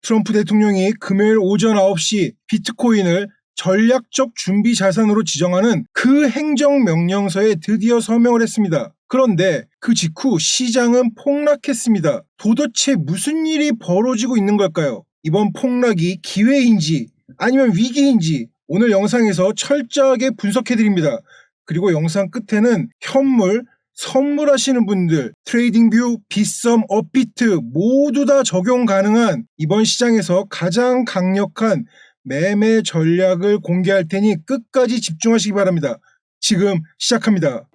트럼프 대통령이 금요일 오전 9시 비트코인을 전략적 준비 자산으로 지정하는 그 행정명령서에 드디어 서명을 했습니다. 그런데 그 직후 시장은 폭락했습니다. 도대체 무슨 일이 벌어지고 있는 걸까요? 이번 폭락이 기회인지 아니면 위기인지 오늘 영상에서 철저하게 분석해드립니다. 그리고 영상 끝에는 현물, 선물하시는 분들, 트레이딩뷰, 빗썸, 업비트 모두 다 적용 가능한 이번 시장에서 가장 강력한 매매 전략을 공개할 테니 끝까지 집중하시기 바랍니다. 지금 시작합니다.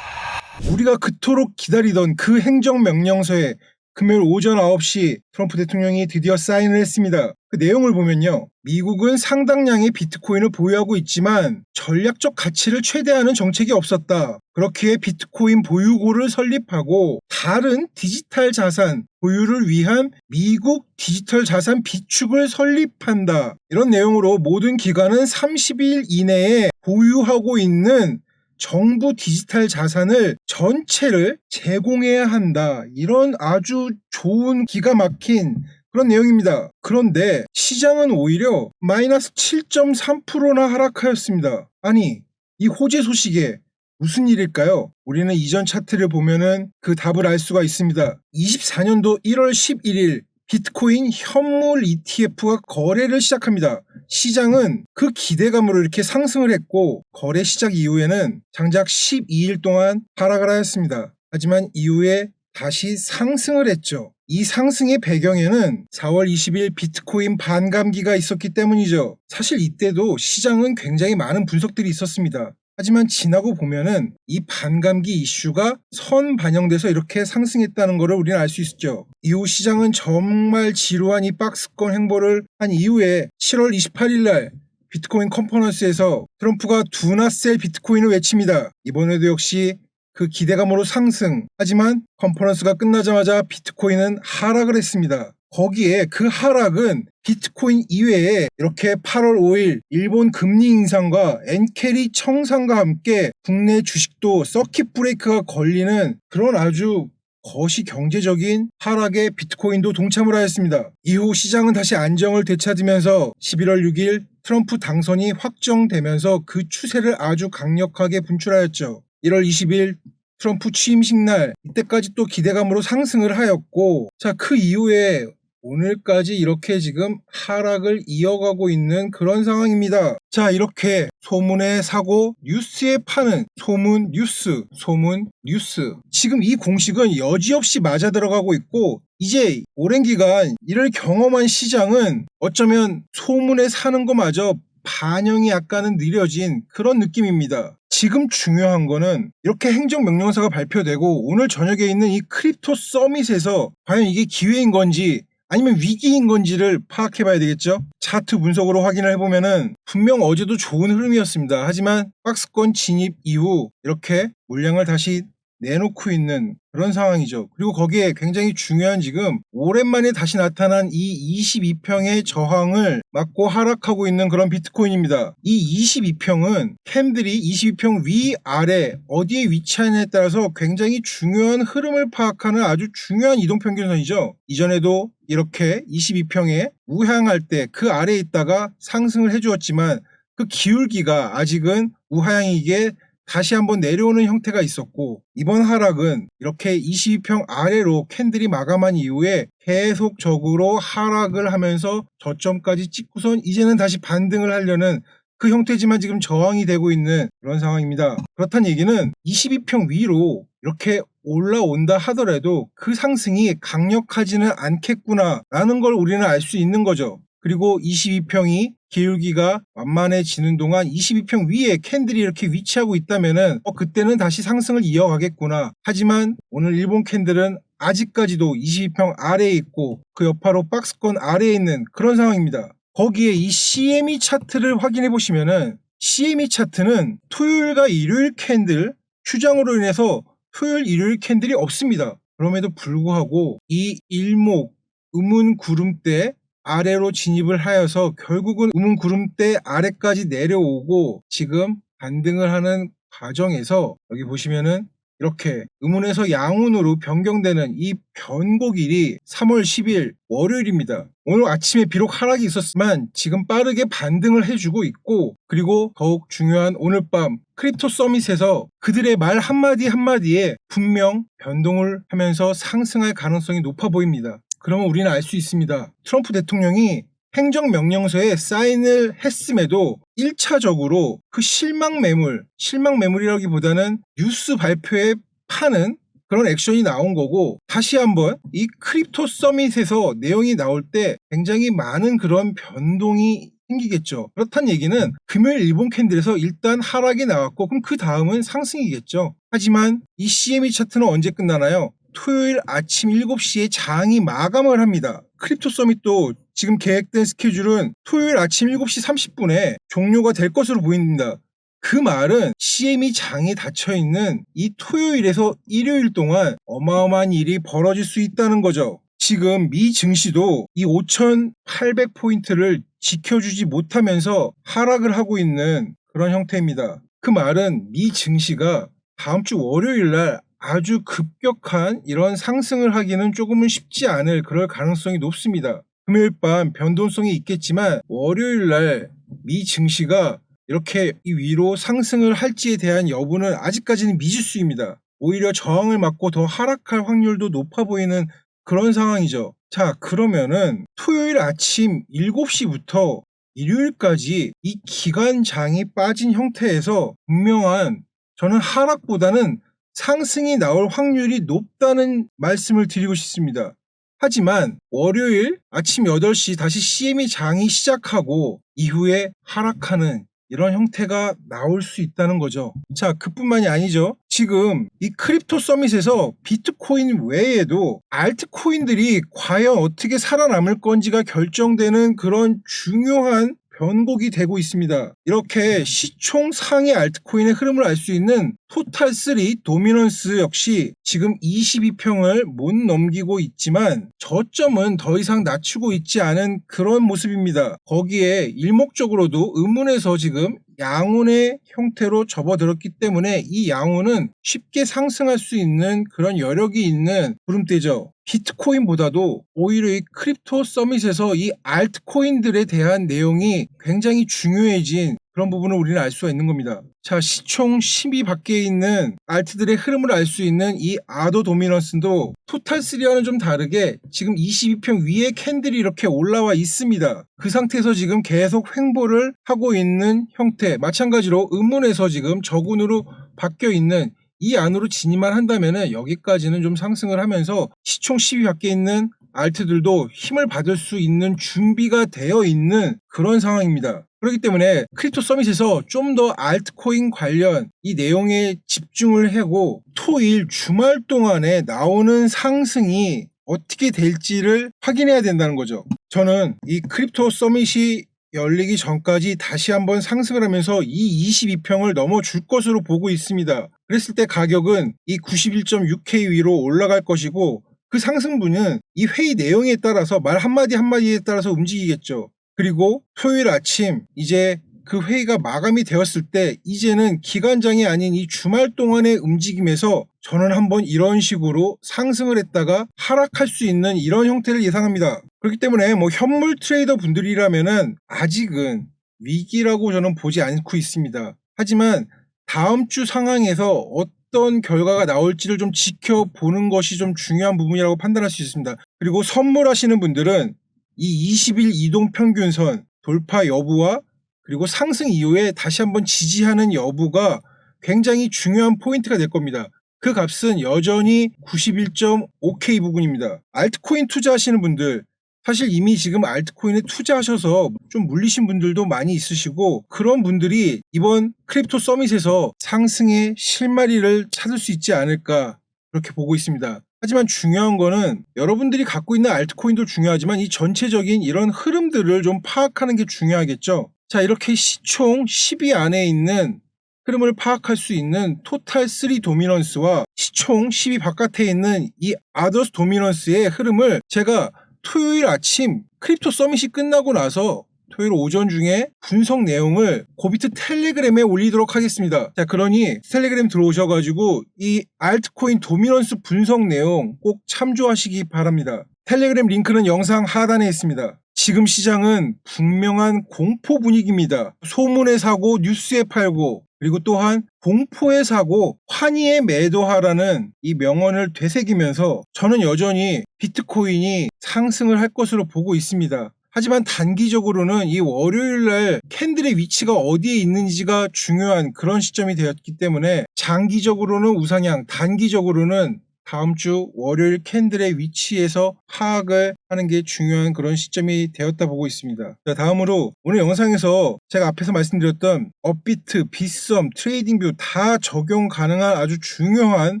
우리가 그토록 기다리던 그 행정명령서에 금요일 오전 9시 트럼프 대통령이 드디어 사인을 했습니다. 그 내용을 보면요. 미국은 상당량의 비트코인을 보유하고 있지만 전략적 가치를 최대화하는 정책이 없었다. 그렇기에 비트코인 보유고를 설립하고 다른 디지털 자산 보유를 위한 미국 디지털 자산 비축을 설립한다. 이런 내용으로 모든 기관은 30일 이내에 보유하고 있는 정부 디지털 자산을 전체를 제공해야 한다. 이런 아주 좋은 기가 막힌 그런 내용입니다. 그런데 시장은 오히려 마이너스 7.3%나 하락하였습니다. 아니, 이 호재 소식에 무슨 일일까요? 우리는 이전 차트를 보면은 그 답을 알 수가 있습니다. 24년도 1월 11일 비트코인 현물 ETF가 거래를 시작합니다. 시장은 그 기대감으로 이렇게 상승을 했고 거래 시작 이후에는 장작 12일 동안 하락을 하였습니다. 하지만 이후에 다시 상승을 했죠. 이 상승의 배경에는 4월 20일 비트코인 반감기가 있었기 때문이죠. 사실 이때도 시장은 굉장히 많은 분석들이 있었습니다. 하지만 지나고 보면은 이 반감기 이슈가 선 반영돼서 이렇게 상승했다는 것을 우리는 알 수 있죠. 이후 시장은 정말 지루한 이 박스권 행보를 한 이후에 7월 28일 날 비트코인 컨퍼런스에서 트럼프가 Do not sell 비트코인을 외칩니다. 이번에도 역시 그 기대감으로 상승. 하지만 컨퍼런스가 끝나자마자 비트코인은 하락을 했습니다. 거기에 그 하락은 비트코인 이외에 이렇게 8월 5일 일본 금리 인상과 엔캐리 청산과 함께 국내 주식도 서킷 브레이크가 걸리는 그런 아주 거시 경제적인 하락에 비트코인도 동참을 하였습니다. 이후 시장은 다시 안정을 되찾으면서 11월 6일 트럼프 당선이 확정되면서 그 추세를 아주 강력하게 분출하였죠. 1월 20일 트럼프 취임식 날 이때까지 또 기대감으로 상승을 하였고 그 이후에 오늘까지 이렇게 지금 하락을 이어가고 있는 그런 상황입니다. 이렇게 소문에 사고 뉴스에 파는 소문 뉴스. 지금 이 공식은 여지없이 맞아 들어가고 있고 이제 오랜 기간 이를 경험한 시장은 어쩌면 소문에 사는 것마저 반영이 약간은 느려진 그런 느낌입니다. 지금 중요한 거는 이렇게 행정명령서가 발표되고 오늘 저녁에 있는 이 크립토 서밋에서 과연 이게 기회인 건지 아니면 위기인 건지를 파악해 봐야 되겠죠. 차트 분석으로 확인을 해보면은 분명 어제도 좋은 흐름이었습니다. 하지만 박스권 진입 이후 이렇게 물량을 다시 내놓고 있는 그런 상황이죠. 그리고 거기에 굉장히 중요한 지금 오랜만에 다시 나타난 이 22평의 저항을 맞고 하락하고 있는 그런 비트코인입니다. 이 22평은 캔들이 22평 위아래 어디에 위치하느냐에 따라서 굉장히 중요한 흐름을 파악하는 아주 중요한 이동평균선이죠. 이전에도 이렇게 22평에 우향할 때 그 아래에 있다가 상승을 해주었지만 그 기울기가 아직은 우하향이기에 다시 한번 내려오는 형태가 있었고 이번 하락은 이렇게 22평 아래로 캔들이 마감한 이후에 계속적으로 하락을 하면서 저점까지 찍고선 이제는 다시 반등을 하려는 그 형태지만 지금 저항이 되고 있는 그런 상황입니다. 그렇다는 얘기는 22평 위로 이렇게 올라온다 하더라도 그 상승이 강력하지는 않겠구나 라는 걸 우리는 알 수 있는 거죠. 그리고 22평이 기울기가 완만해지는 동안 22평 위에 캔들이 이렇게 위치하고 있다면은 그때는 다시 상승을 이어가겠구나. 하지만 오늘 일본 캔들은 아직까지도 22평 아래에 있고 그 여파로 박스권 아래에 있는 그런 상황입니다. 거기에 이 CME 차트를 확인해 보시면은 CME 차트는 토요일과 일요일 캔들 휴장으로 인해서 토요일 일요일 캔들이 없습니다. 그럼에도 불구하고 이 일목 음운 구름대 아래로 진입을 하여서 결국은 음운 구름대 아래까지 내려오고 지금 반등을 하는 과정에서 여기 보시면은 이렇게 음운에서 양운으로 변경되는 이 변곡일이 3월 10일 월요일입니다. 오늘 아침에 비록 하락이 있었지만 지금 빠르게 반등을 해주고 있고, 그리고 더욱 중요한 오늘 밤 크립토 서밋에서 그들의 말 한마디 한마디에 분명 변동을 하면서 상승할 가능성이 높아 보입니다. 그러면 우리는 알 수 있습니다. 트럼프 대통령이 행정명령서에 사인을 했음에도 1차적으로 그 실망매물이라기보다는 뉴스 발표에 파는 그런 액션이 나온 거고, 다시 한번 이 크립토 서밋에서 내용이 나올 때 굉장히 많은 그런 변동이 생기겠죠. 그렇다는 얘기는 금요일 일본 캔들에서 일단 하락이 나왔고, 그럼 그 다음은 상승이겠죠. 하지만 이 CME 차트는 언제 끝나나요? 토요일 아침 7시에 장이 마감을 합니다. 크립토 서밋도 지금 계획된 스케줄은 토요일 아침 7시 30분에 종료가 될 것으로 보입니다. 그 말은 CME 장이 닫혀있는 이 토요일에서 일요일 동안 어마어마한 일이 벌어질 수 있다는 거죠. 지금 미 증시도 이 5,800포인트를 지켜주지 못하면서 하락을 하고 있는 그런 형태입니다. 그 말은 미 증시가 다음 주 월요일 날 아주 급격한 이런 상승을 하기는 조금은 쉽지 않을 그럴 가능성이 높습니다. 금요일 밤 변동성이 있겠지만 월요일 날 미 증시가 이렇게 위로 상승을 할지에 대한 여부는 아직까지는 미지수입니다. 오히려 저항을 맞고 더 하락할 확률도 높아 보이는 그런 상황이죠. 자, 그러면은 토요일 아침 7시부터 일요일까지 이 기간장이 빠진 형태에서 분명한, 저는 하락보다는 상승이 나올 확률이 높다는 말씀을 드리고 싶습니다. 하지만 월요일 아침 8시 다시 CME 장이 시작하고 이후에 하락하는 이런 형태가 나올 수 있다는 거죠. 자, 그뿐만이 아니죠. 지금 이 크립토 서밋에서 비트코인 외에도 알트코인들이 과연 어떻게 살아남을 건지가 결정되는 그런 중요한 변곡이 되고 있습니다. 이렇게 시총 상위 알트코인의 흐름을 알 수 있는 토탈3 도미넌스 역시 지금 22평을 못 넘기고 있지만 저점은 더 이상 낮추고 있지 않은 그런 모습입니다. 거기에 일목적으로도 음운에서 지금 양운의 형태로 접어들었기 때문에 이 양운은 쉽게 상승할 수 있는 그런 여력이 있는 구름대죠. 비트코인보다도 오히려 이 크립토 서밋에서 이 알트코인들에 대한 내용이 굉장히 중요해진 그런 부분을 우리는 알 수가 있는 겁니다. 자, 시총 10위 밖에 있는 알트들의 흐름을 알 수 있는 이 아도 도미넌스도 토탈3와는 좀 다르게 지금 22평 위에 캔들이 이렇게 올라와 있습니다. 그 상태에서 지금 계속 횡보를 하고 있는 형태, 마찬가지로 음운에서 지금 저군으로 바뀌어 있는 이 안으로 진입만 한다면 여기까지는 좀 상승을 하면서 시총 10위 밖에 있는 알트들도 힘을 받을 수 있는 준비가 되어 있는 그런 상황입니다. 그렇기 때문에 크립토 서밋에서 좀 더 알트코인 관련 이 내용에 집중을 하고 토일 주말 동안에 나오는 상승이 어떻게 될지를 확인해야 된다는 거죠. 저는 이 크립토 서밋이 열리기 전까지 다시 한번 상승을 하면서 이 22평을 넘어줄 것으로 보고 있습니다. 그랬을 때 가격은 이 91.6K 위로 올라갈 것이고, 그 상승분은 이 회의 내용에 따라서 말 한마디 한마디에 따라서 움직이겠죠. 그리고 토요일 아침 이제 그 회의가 마감이 되었을 때 이제는 기간장이 아닌 이 주말 동안의 움직임에서 저는 한번 이런 식으로 상승을 했다가 하락할 수 있는 이런 형태를 예상합니다. 그렇기 때문에 뭐 현물 트레이더 분들이라면은 아직은 위기라고 저는 보지 않고 있습니다. 하지만 다음 주 상황에서 어떤 결과가 나올지를 좀 지켜보는 것이 좀 중요한 부분이라고 판단할 수 있습니다. 그리고 선물하시는 분들은 이 20일 이동평균선 돌파 여부와 그리고 상승 이후에 다시 한번 지지하는 여부가 굉장히 중요한 포인트가 될 겁니다. 그 값은 여전히 91.5K 부분입니다. 알트코인 투자하시는 분들, 사실 이미 지금 알트코인에 투자하셔서 좀 물리신 분들도 많이 있으시고, 그런 분들이 이번 크립토 서밋에서 상승의 실마리를 찾을 수 있지 않을까 그렇게 보고 있습니다. 하지만 중요한 거는 여러분들이 갖고 있는 알트코인도 중요하지만 이 전체적인 이런 흐름들을 좀 파악하는 게 중요하겠죠. 자, 이렇게 시총 10위 안에 있는 흐름을 파악할 수 있는 토탈3 도미넌스와 시총 10위 바깥에 있는 이 아더스 도미넌스의 흐름을 제가 토요일 아침 크립토 서밋이 끝나고 나서 토요일 오전 중에 분석 내용을 고비트 텔레그램에 올리도록 하겠습니다. 자, 그러니 텔레그램 들어오셔가지고 이 알트코인 도미넌스 분석 내용 꼭 참조하시기 바랍니다. 텔레그램 링크는 영상 하단에 있습니다. 지금 시장은 분명한 공포 분위기입니다. 소문에 사고 뉴스에 팔고 그리고 또한 공포에 사고 환희에 매도하라는 이 명언을 되새기면서 저는 여전히 비트코인이 상승을 할 것으로 보고 있습니다. 하지만 단기적으로는 이 월요일날 캔들의 위치가 어디에 있는지가 중요한 그런 시점이 되었기 때문에 장기적으로는 우상향, 단기적으로는 다음 주 월요일 캔들의 위치에서 파악을 하는 게 중요한 그런 시점이 되었다 보고 있습니다. 자, 다음으로 오늘 영상에서 제가 앞에서 말씀드렸던 업비트, 빗썸, 트레이딩뷰 다 적용 가능한 아주 중요한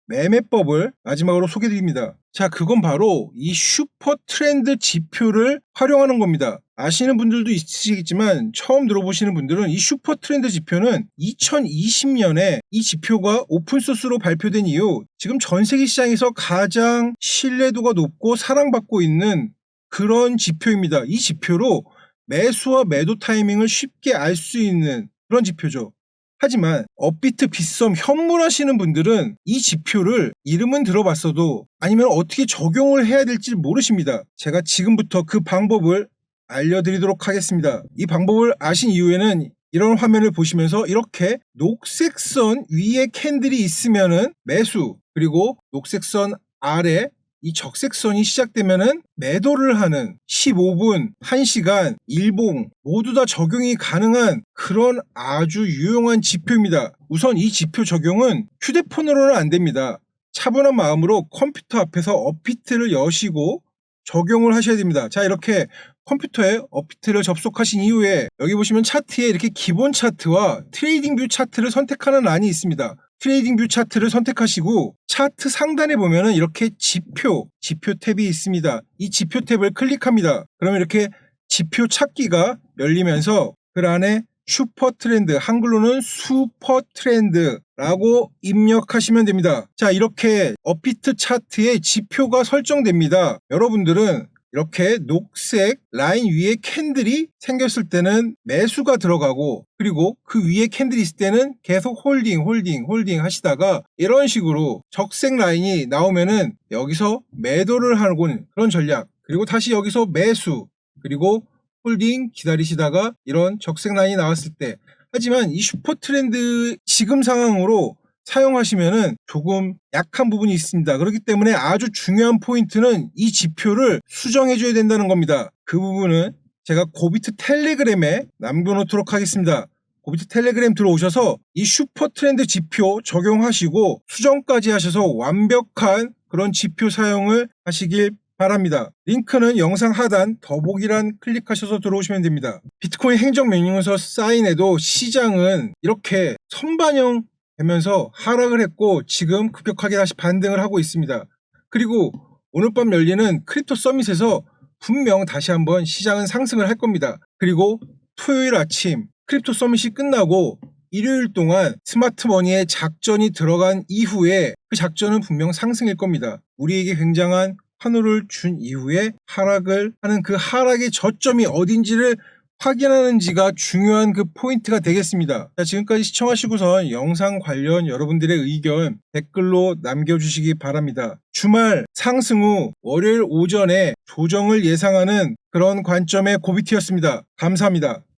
매매법을 마지막으로 소개드립니다. 자, 그건 바로 이 슈퍼 트렌드 지표를 활용하는 겁니다. 아시는 분들도 있으시겠지만 처음 들어보시는 분들은 이 슈퍼 트렌드 지표는 2020년에 이 지표가 오픈소스로 발표된 이후 지금 전 세계 시장에서 가장 신뢰도가 높고 사랑받고 있는 그런 지표입니다. 이 지표로 매수와 매도 타이밍을 쉽게 알 수 있는 그런 지표죠. 하지만 업비트, 빗썸 현물하시는 분들은 이 지표를 이름은 들어봤어도 아니면 어떻게 적용을 해야 될지 모르십니다. 제가 지금부터 그 방법을 알려드리도록 하겠습니다. 이 방법을 아신 이후에는 이런 화면을 보시면서 이렇게 녹색 선 위에 캔들이 있으면은 매수, 그리고 녹색 선 아래 이 적색 선이 시작되면은 매도를 하는 15분, 1시간, 일봉 모두 다 적용이 가능한 그런 아주 유용한 지표입니다. 우선 이 지표 적용은 휴대폰으로는 안 됩니다. 차분한 마음으로 컴퓨터 앞에서 업비트를 여시고 적용을 하셔야 됩니다. 자, 이렇게 컴퓨터에 업비트를 접속하신 이후에 여기 보시면 차트에 이렇게 기본 차트와 트레이딩 뷰 차트를 선택하는 란이 있습니다. 트레이딩 뷰 차트를 선택하시고 차트 상단에 보면은 이렇게 지표 탭이 있습니다. 이 지표 탭을 클릭합니다. 그러면 이렇게 지표 찾기가 열리면서 그 안에 슈퍼 트렌드, 한글로는 슈퍼 트렌드라고 입력하시면 됩니다. 자, 이렇게 업비트 차트에 지표가 설정됩니다. 여러분들은 이렇게 녹색 라인 위에 캔들이 생겼을 때는 매수가 들어가고, 그리고 그 위에 캔들이 있을 때는 계속 홀딩 하시다가 이런 식으로 적색 라인이 나오면은 여기서 매도를 하는 그런 전략, 그리고 다시 여기서 매수, 그리고 홀딩 기다리시다가 이런 적색 라인이 나왔을 때, 하지만 이 슈퍼 트렌드 지금 상황으로 사용하시면은 조금 약한 부분이 있습니다. 그렇기 때문에 아주 중요한 포인트는 이 지표를 수정해 줘야 된다는 겁니다. 그 부분은 제가 고비트 텔레그램에 남겨놓도록 하겠습니다. 고비트 텔레그램 들어오셔서 이 슈퍼 트렌드 지표 적용하시고 수정까지 하셔서 완벽한 그런 지표 사용을 하시길 바랍니다. 링크는 영상 하단 더보기란 클릭하셔서 들어오시면 됩니다. 비트코인 행정명령서 사인에도 시장은 이렇게 선반영 되면서 하락을 했고 지금 급격하게 다시 반등을 하고 있습니다. 그리고 오늘 밤 열리는 크립토 서밋에서 분명 다시 한번 시장은 상승을 할 겁니다. 그리고 토요일 아침 크립토 서밋이 끝나고 일요일 동안 스마트머니의 작전이 들어간 이후에 그 작전은 분명 상승일 겁니다. 우리에게 굉장한 환호를 준 이후에 하락을 하는 그 하락의 저점이 어딘지를 확인하는지가 중요한 그 포인트가 되겠습니다. 자, 지금까지 시청하시고선 영상 관련 여러분들의 의견 댓글로 남겨주시기 바랍니다. 주말 상승 후 월요일 오전에 조정을 예상하는 그런 관점의 고비트였습니다. 감사합니다.